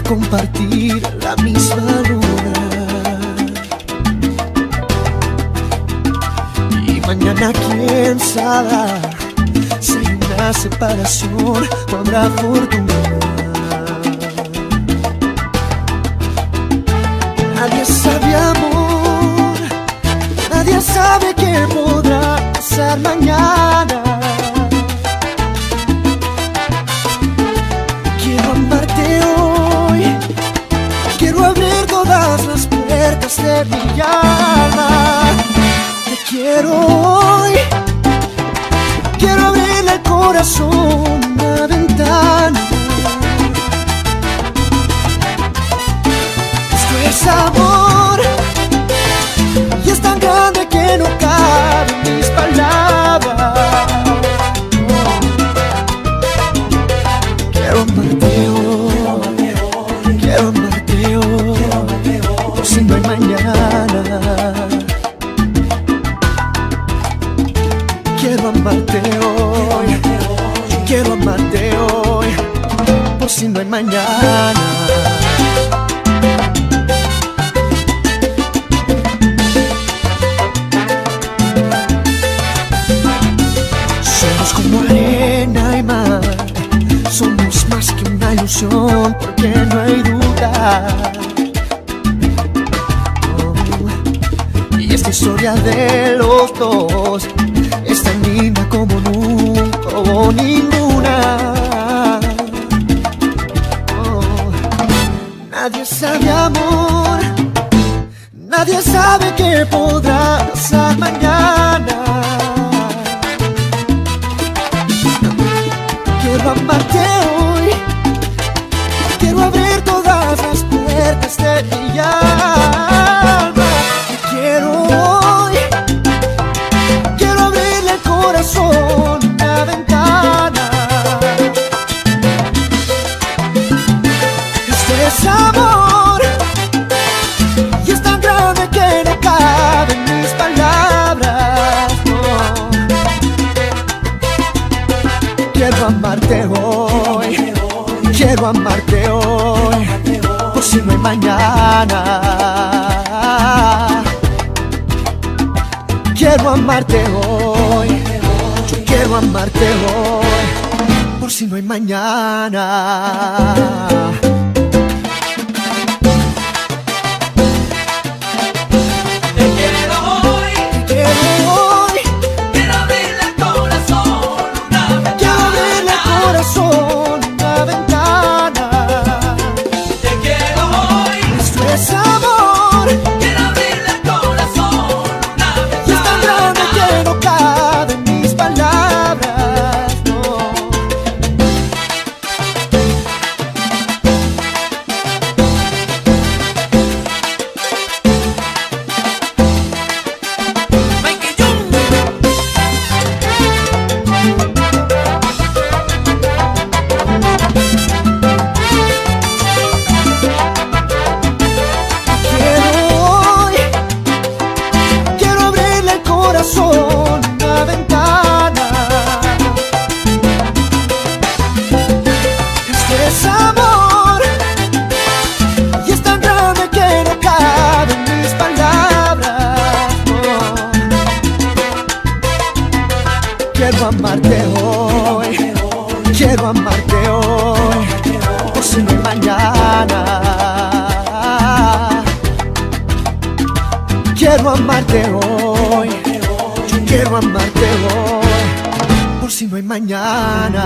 compartir la misma luna. Y mañana quién sabe si hay una separación o habrá fortuna. Nadie sabe, amor, nadie sabe qué podrá pasar mañana. Quiero amarte hoy, quiero abrir todas las puertas de mi alma. Te quiero hoy, quiero abrirle el corazón una ventana. Esto es amor y es tan grande que no caben mis palabras. Quiero amarte hoy, quiero amarte hoy, por si no hay mañana. Quiero amarte hoy, quiero amarte hoy, por si no hay mañana. Somos como arena y mar, somos más que una ilusión, porque no hay duda. Y esta historia de los dos es tan linda como nunca hubo ninguna. Nadie sabe, amor, nadie sabe qué podrá pasar mañana. Quiero amarte hoy, quiero abrir todas las puertas de mi alma. Te quiero hoy, quiero abrirle el corazón una ventana. Esto es amor y es tan grande que no caben mis palabras, no. Quiero amarte hoy, quiero amarte hoy, por si no hay mañana. Quiero amarte hoy, yo quiero amarte hoy, por si no hay mañana. Una ventana. Este es amor y es tan grande que no caben mis palabras, no. Quiero amarte hoy, quiero amarte hoy, por si no hay mañana. Quiero amarte hoy, quiero amarte hoy, por si no hay mañana.